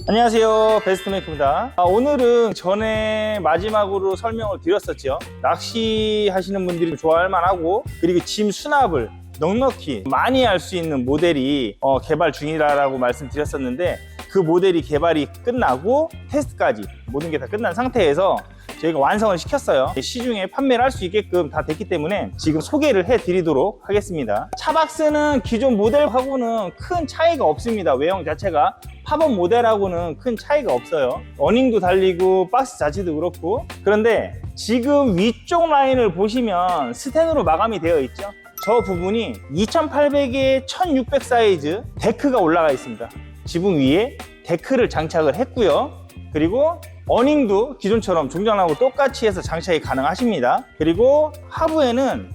안녕하세요, 베스트메이커입니다. 오늘은 전에 마지막으로 설명을 드렸었죠. 낚시 하시는 분들이 좋아할 만하고, 그리고 짐 수납을 넉넉히 많이 할 수 있는 모델이 개발 중이라고 말씀드렸었는데, 그 모델이 개발이 끝나고 테스트까지 모든 게 다 끝난 상태에서 저희가 완성을 시켰어요. 시중에 판매를 할 수 있게끔 다 됐기 때문에 지금 소개를 해 드리도록 하겠습니다. 차박스는 기존 모델하고는 큰 차이가 없습니다. 외형 자체가 팝업 모델하고는 큰 차이가 없어요. 어닝도 달리고 박스 자체도 그렇고. 그런데 지금 위쪽 라인을 보시면 스텐으로 마감이 되어 있죠. 저 부분이 2800에 1600 사이즈 데크가 올라가 있습니다. 지붕 위에 데크를 장착을 했고요. 그리고 어닝도 기존처럼 중장하고 똑같이 해서 장착이 가능하십니다. 그리고 하부에는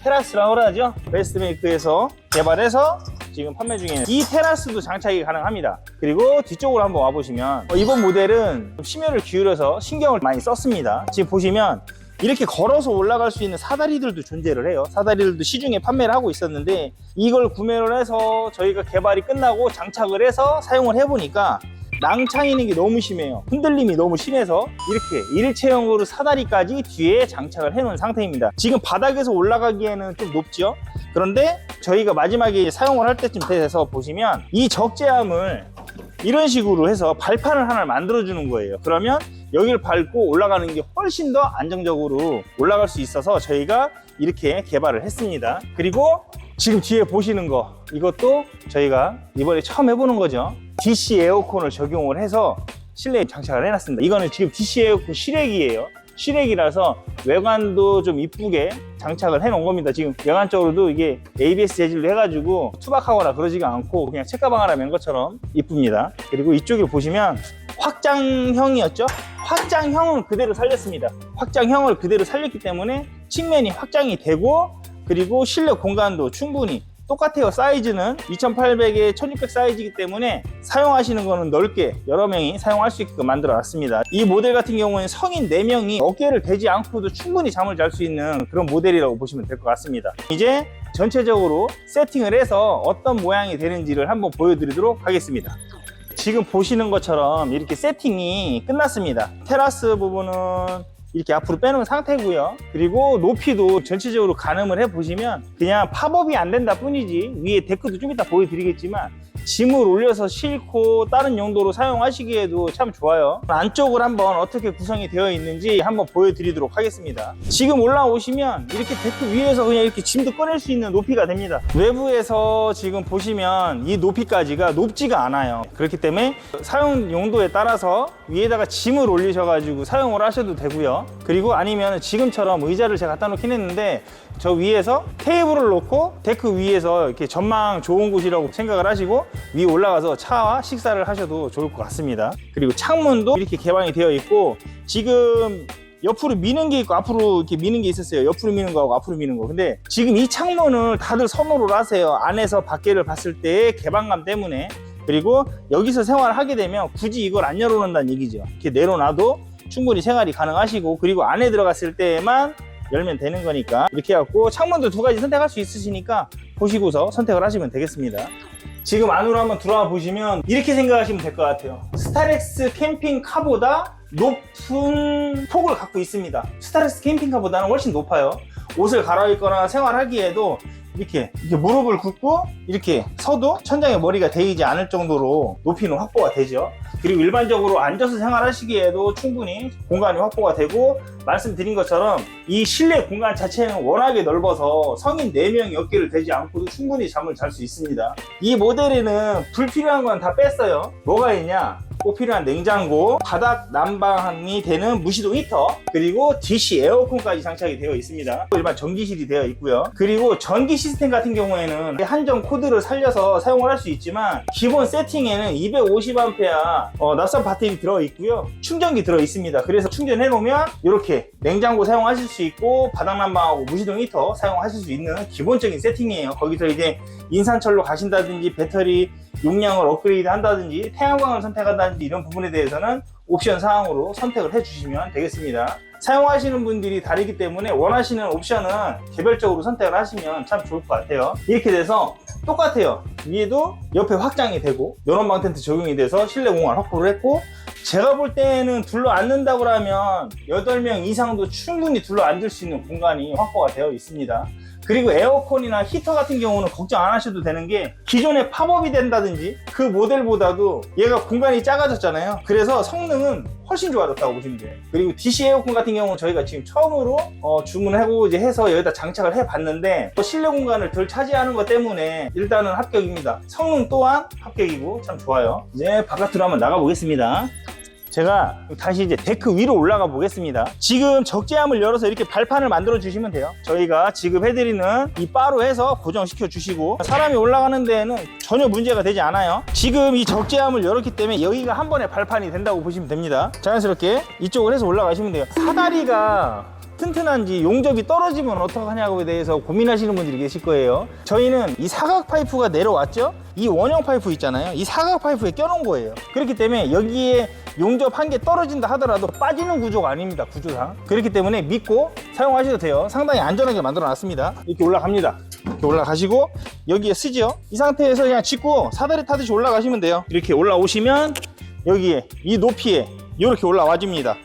테라스라고 하죠. 베스트메이크에서 개발해서 지금 판매 중에 있는 이 테라스도 장착이 가능합니다. 그리고 뒤쪽으로 한번 와보시면 이번 모델은 심혈을 기울여서 신경을 많이 썼습니다. 지금 보시면 이렇게 걸어서 올라갈 수 있는 사다리들도 존재를 해요. 사다리들도 시중에 판매를 하고 있었는데, 이걸 구매를 해서 저희가 개발이 끝나고 장착을 해서 사용을 해보니까 낭창이는 게 너무 심해요. 흔들림이 너무 심해서 이렇게 일체형으로 사다리까지 뒤에 장착을 해놓은 상태입니다. 지금 바닥에서 올라가기에는 좀 높죠. 그런데 저희가 마지막에 사용을 할 때쯤 돼서 보시면 이 적재함을 이런 식으로 해서 발판을 하나 만들어 주는 거예요. 그러면 여기를 밟고 올라가는 게 훨씬 더 안정적으로 올라갈 수 있어서 저희가 이렇게 개발을 했습니다. 그리고 지금 뒤에 보시는 거, 이것도 저희가 이번에 처음 해보는 거죠. DC 에어컨을 적용을 해서 실내에 장착을 해놨습니다. 이거는 지금 DC 에어컨 실외기예요. 실외기라서 외관도 좀 이쁘게 장착을 해놓은 겁니다. 지금 외관적으로도 이게 ABS 재질로 해가지고 투박하거나 그러지가 않고 그냥 책가방 하나 맨 것처럼 이쁩니다. 그리고 이쪽에 보시면 확장형이었죠? 확장형은 그대로 살렸습니다. 확장형을 그대로 살렸기 때문에 측면이 확장이 되고, 그리고 실내 공간도 충분히 똑같아요. 사이즈는 2800에 1600 사이즈이기 때문에 사용하시는 거는 넓게 여러 명이 사용할 수 있게끔 만들어 놨습니다. 이 모델 같은 경우에는 성인 4명이 어깨를 대지 않고도 충분히 잠을 잘 수 있는 그런 모델이라고 보시면 될 것 같습니다. 이제 전체적으로 세팅을 해서 어떤 모양이 되는지를 한번 보여드리도록 하겠습니다. 지금 보시는 것처럼 이렇게 세팅이 끝났습니다. 테라스 부분은 이렇게 앞으로 빼놓은 상태고요. 그리고 높이도 전체적으로 가늠을 해보시면 그냥 팝업이 안 된다 뿐이지, 위에 데크도 좀 이따 보여드리겠지만 짐을 올려서 싣고 다른 용도로 사용하시기에도 참 좋아요. 안쪽을 한번 어떻게 구성이 되어 있는지 한번 보여드리도록 하겠습니다. 지금 올라오시면 이렇게 데크 위에서 그냥 이렇게 짐도 꺼낼 수 있는 높이가 됩니다. 외부에서 지금 보시면 이 높이까지가 높지가 않아요. 그렇기 때문에 사용 용도에 따라서 위에다가 짐을 올리셔가지고 사용을 하셔도 되고요. 그리고 아니면 지금처럼 의자를 제가 갖다 놓긴 했는데, 저 위에서 테이블을 놓고 데크 위에서 이렇게 전망 좋은 곳이라고 생각을 하시고 위에 올라가서 차와 식사를 하셔도 좋을 것 같습니다. 그리고 창문도 이렇게 개방이 되어 있고, 지금 옆으로 미는 게 있고 앞으로 이렇게 미는 게 있었어요. 옆으로 미는 거하고 앞으로 미는 거. 근데 지금 이 창문을 다들 선호를 하세요. 안에서 밖에를 봤을 때의 개방감 때문에. 그리고 여기서 생활을 하게 되면 굳이 이걸 안 열어놓는다는 얘기죠. 이렇게 내려놔도 충분히 생활이 가능하시고, 그리고 안에 들어갔을 때만 열면 되는 거니까 이렇게 해갖고 창문도 2가지 선택할 수 있으시니까 보시고서 선택을 하시면 되겠습니다. 지금 안으로 한번 들어와 보시면 이렇게 생각하시면 될 것 같아요. 스타렉스 캠핑카보다 높은 폭을 갖고 있습니다. 스타렉스 캠핑카보다는 훨씬 높아요. 옷을 갈아입거나 생활하기에도 이렇게 무릎을 굽고 이렇게 서도 천장에 머리가 대이지 않을 정도로 높이는 확보가 되죠. 그리고 일반적으로 앉아서 생활하시기에도 충분히 공간이 확보가 되고, 말씀드린 것처럼 이 실내 공간 자체는 워낙에 넓어서 성인 4명이 어깨를 대지 않고도 충분히 잠을 잘 수 있습니다. 이 모델에는 불필요한 건 다 뺐어요. 뭐가 있냐? 꼭 필요한 냉장고, 바닥 난방이 되는 무시동 히터, 그리고 DC 에어컨까지 장착이 되어 있습니다. 일반 전기실이 되어 있고요. 그리고 전기 시스템 같은 경우에는 한정 코드를 살려서 사용을 할 수 있지만, 기본 세팅에는 250A 납산 배터리 들어 있고요. 충전기 들어 있습니다. 그래서 충전해 놓으면 이렇게 냉장고 사용하실 수 있고, 바닥 난방하고 무시동 히터 사용하실 수 있는 기본적인 세팅이에요. 거기서 이제 인산철로 가신다든지 배터리 용량을 업그레이드 한다든지 태양광을 선택한다든지 이런 부분에 대해서는 옵션 사항으로 선택을 해주시면 되겠습니다. 사용하시는 분들이 다르기 때문에 원하시는 옵션은 개별적으로 선택을 하시면 참 좋을 것 같아요. 이렇게 돼서 똑같아요. 위에도 옆에 확장이 되고 연원방 텐트 적용이 돼서 실내 공간 확보를 했고, 제가 볼 때는 둘러 앉는다고 하면 8명 이상도 충분히 둘러 앉을 수 있는 공간이 확보가 되어 있습니다. 그리고 에어컨이나 히터 같은 경우는 걱정 안 하셔도 되는 게, 기존에 팝업이 된다든지 그 모델보다도 얘가 공간이 작아졌잖아요. 그래서 성능은 훨씬 좋아졌다고 보시면 돼요. 그리고 DC 에어컨 같은 경우는 저희가 지금 처음으로 주문하고 이제 해서 여기다 장착을 해 봤는데, 실내 공간을 덜 차지하는 것 때문에 일단은 합격입니다. 성능 또한 합격이고 참 좋아요. 이제 바깥으로 한번 나가 보겠습니다. 제가 다시 이제 데크 위로 올라가 보겠습니다. 지금 적재함을 열어서 이렇게 발판을 만들어 주시면 돼요. 저희가 지급해드리는 이 바로 해서 고정시켜 주시고, 사람이 올라가는 데에는 전혀 문제가 되지 않아요. 지금 이 적재함을 열었기 때문에 여기가 한 번에 발판이 된다고 보시면 됩니다. 자연스럽게 이쪽을 해서 올라가시면 돼요. 사다리가 튼튼한지 용접이 떨어지면 어떡하냐고에 대해서 고민하시는 분들이 계실 거예요. 저희는 이 사각 파이프가 내려왔죠? 이 원형 파이프 있잖아요. 이 사각 파이프에 껴놓은 거예요. 그렇기 때문에 여기에 용접 한 개 떨어진다 하더라도 빠지는 구조가 아닙니다, 구조상. 그렇기 때문에 믿고 사용하셔도 돼요. 상당히 안전하게 만들어 놨습니다. 이렇게 올라갑니다. 이렇게 올라가시고 여기에 쓰죠. 이 상태에서 그냥 짚고 사다리 타듯이 올라가시면 돼요. 이렇게 올라오시면 여기에 이 높이에 이렇게 올라와 줍니다.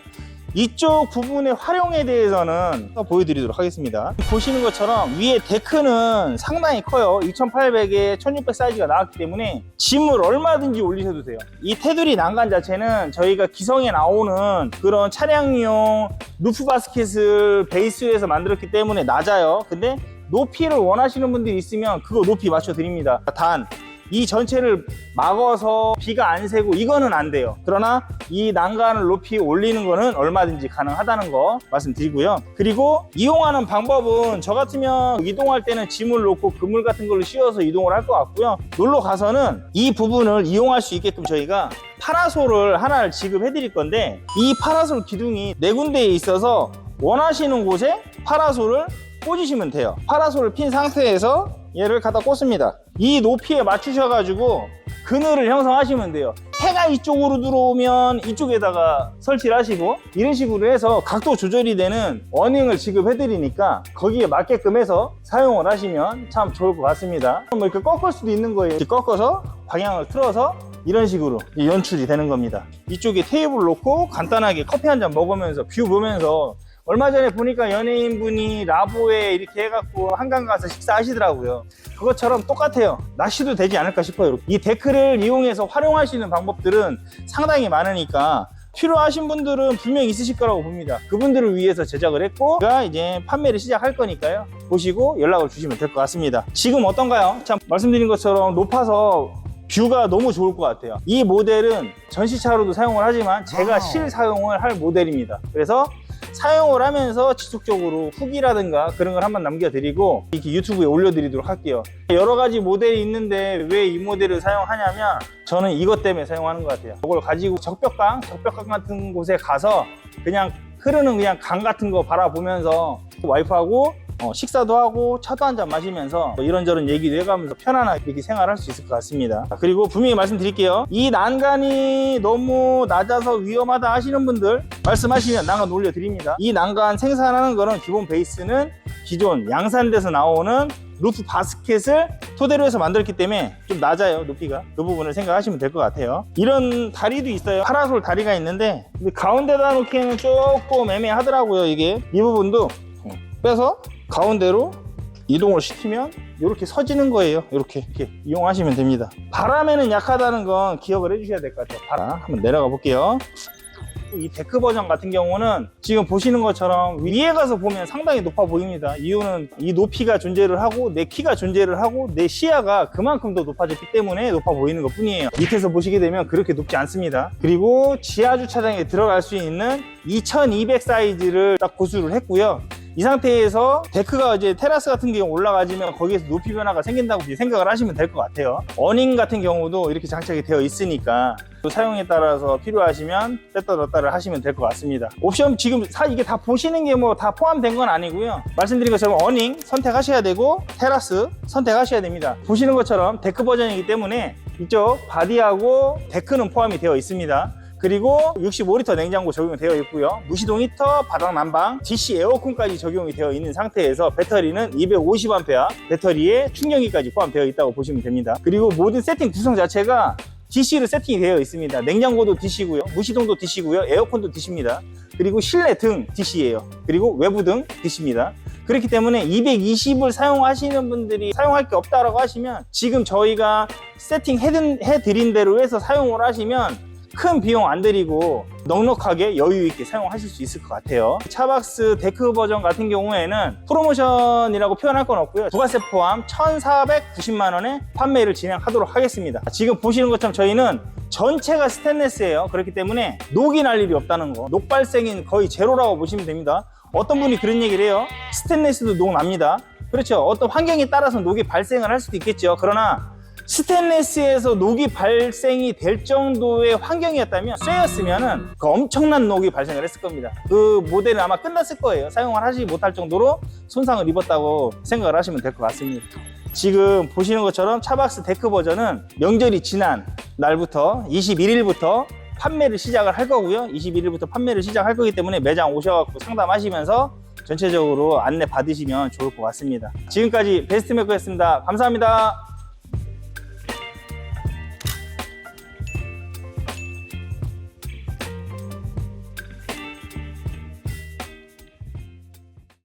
이쪽 부분의 활용에 대해서는 보여드리도록 하겠습니다. 보시는 것처럼 위에 데크는 상당히 커요. 2800에 1600 사이즈가 나왔기 때문에 짐을 얼마든지 올리셔도 돼요. 이 테두리 난간 자체는 저희가 기성에 나오는 그런 차량용 루프 바스켓을 베이스에서 만들었기 때문에 낮아요. 근데 높이를 원하시는 분들이 있으면 그거 높이 맞춰 드립니다. 단 이 전체를 막아서 비가 안 새고 이거는 안 돼요. 그러나 이 난간을 높이 올리는 거는 얼마든지 가능하다는 거 말씀드리고요. 그리고 이용하는 방법은 저 같으면 이동할 때는 짐을 놓고 그물 같은 걸로 씌워서 이동을 할 것 같고요. 놀러 가서는 이 부분을 이용할 수 있게끔 저희가 파라솔을 하나를 지급해 드릴 건데, 이 파라솔 기둥이 4군데에 있어서 원하시는 곳에 파라솔을 꽂으시면 돼요. 파라솔을 핀 상태에서 얘를 갖다 꽂습니다. 이 높이에 맞추셔가지고 그늘을 형성하시면 돼요. 해가 이쪽으로 들어오면 이쪽에다가 설치를 하시고, 이런 식으로 해서 각도 조절이 되는 어닝을 지급해 드리니까 거기에 맞게끔 해서 사용을 하시면 참 좋을 것 같습니다. 뭐 이렇게 꺾을 수도 있는 거예요. 이렇게 꺾어서 방향을 틀어서 이런 식으로 연출이 되는 겁니다. 이쪽에 테이블 놓고 간단하게 커피 한 잔 먹으면서 뷰 보면서, 얼마 전에 보니까 연예인분이 라보에 이렇게 해갖고 한강 가서 식사하시더라고요. 그것처럼 똑같아요. 낚시도 되지 않을까 싶어요. 이 데크를 이용해서 활용할 수 있는 방법들은 상당히 많으니까 필요하신 분들은 분명히 있으실 거라고 봅니다. 그분들을 위해서 제작을 했고, 제가 이제 판매를 시작할 거니까요. 보시고 연락을 주시면 될 것 같습니다. 지금 어떤가요? 참 말씀드린 것처럼 높아서 뷰가 너무 좋을 것 같아요. 이 모델은 전시차로도 사용을 하지만 제가 실사용을 할 모델입니다. 그래서 사용을 하면서 지속적으로 후기라든가 그런 걸 한번 남겨드리고 이렇게 유튜브에 올려드리도록 할게요. 여러 가지 모델이 있는데 왜 이 모델을 사용하냐면, 저는 이것 때문에 사용하는 것 같아요. 이걸 가지고 적벽강 같은 곳에 가서 그냥 흐르는 그냥 강 같은 거 바라보면서 와이프하고 식사도 하고 차도 한잔 마시면서 이런저런 얘기도 해가면서 편안하게 이렇게 생활할 수 있을 것 같습니다. 그리고 분명히 말씀드릴게요. 이 난간이 너무 낮아서 위험하다 하시는 분들 말씀하시면 난간 올려드립니다. 이 난간 생산하는 거는 기본 베이스는 기존 양산돼서 나오는 루프 바스켓을 토대로 해서 만들었기 때문에 좀 낮아요, 높이가. 그 부분을 생각하시면 될 것 같아요. 이런 다리도 있어요. 파라솔 다리가 있는데 가운데다 놓기에는 조금 애매하더라고요. 이게 이 부분도 빼서 가운데로 이동을 시키면 이렇게 서지는 거예요. 이렇게 이용하시면 됩니다. 바람에는 약하다는 건 기억을 해주셔야 될 것 같아요. 바람 한번 내려가 볼게요. 이 데크 버전 같은 경우는 지금 보시는 것처럼 위에 가서 보면 상당히 높아 보입니다. 이유는 이 높이가 존재를 하고 내 키가 존재를 하고 내 시야가 그만큼 더 높아졌기 때문에 높아 보이는 것 뿐이에요. 밑에서 보시게 되면 그렇게 높지 않습니다. 그리고 지하 주차장에 들어갈 수 있는 2200 사이즈를 딱 고수를 했고요. 이 상태에서 데크가 이제 테라스 같은 경우 올라가지면 거기에서 높이 변화가 생긴다고 생각을 하시면 될 것 같아요. 어닝 같은 경우도 이렇게 장착이 되어 있으니까 또 사용에 따라서 필요하시면 뺐다 넣었다를 하시면 될 것 같습니다. 옵션 지금 이게 다 보시는 게 뭐 다 포함된 건 아니고요. 말씀드린 것처럼 어닝 선택하셔야 되고 테라스 선택하셔야 됩니다. 보시는 것처럼 데크 버전이기 때문에 이쪽 바디하고 데크는 포함이 되어 있습니다. 그리고 65리터 냉장고 적용이 되어 있고요. 무시동 히터, 바닥 난방, DC 에어컨까지 적용이 되어 있는 상태에서 배터리는 250A 배터리에 충전기까지 포함되어 있다고 보시면 됩니다. 그리고 모든 세팅 구성 자체가 DC로 세팅이 되어 있습니다. 냉장고도 DC고요. 무시동도 DC고요. 에어컨도 DC입니다. 그리고 실내 등 DC예요. 그리고 외부 등 DC입니다. 그렇기 때문에 220을 사용하시는 분들이 사용할 게 없다라고 하시면 지금 저희가 세팅해드린 대로 해서 사용을 하시면 큰 비용 안 들이고 넉넉하게 여유 있게 사용하실 수 있을 것 같아요. 차박스 데크 버전 같은 경우에는 프로모션이라고 표현할 건 없고요. 부가세 포함 1,490만 원에 판매를 진행하도록 하겠습니다. 지금 보시는 것처럼 저희는 전체가 스테인리스예요. 그렇기 때문에 녹이 날 일이 없다는 거, 녹 발생은 거의 제로라고 보시면 됩니다. 어떤 분이 그런 얘기를 해요. 스테인리스도 녹 납니다. 그렇죠. 어떤 환경에 따라서 녹이 발생을 할 수도 있겠죠. 그러나 스테인리스에서 녹이 발생이 될 정도의 환경이었다면 쇠였으면은 그 엄청난 녹이 발생을 했을 겁니다. 그 모델은 아마 끝났을 거예요. 사용을 하지 못할 정도로 손상을 입었다고 생각을 하시면 될 것 같습니다. 지금 보시는 것처럼 차박스 데크 버전은 명절이 지난 날부터 21일부터 판매를 시작을 할 거고요. 21일부터 판매를 시작할 거기 때문에 매장 오셔갖고 상담하시면서 전체적으로 안내 받으시면 좋을 것 같습니다. 지금까지 베스트메이커였습니다. 감사합니다.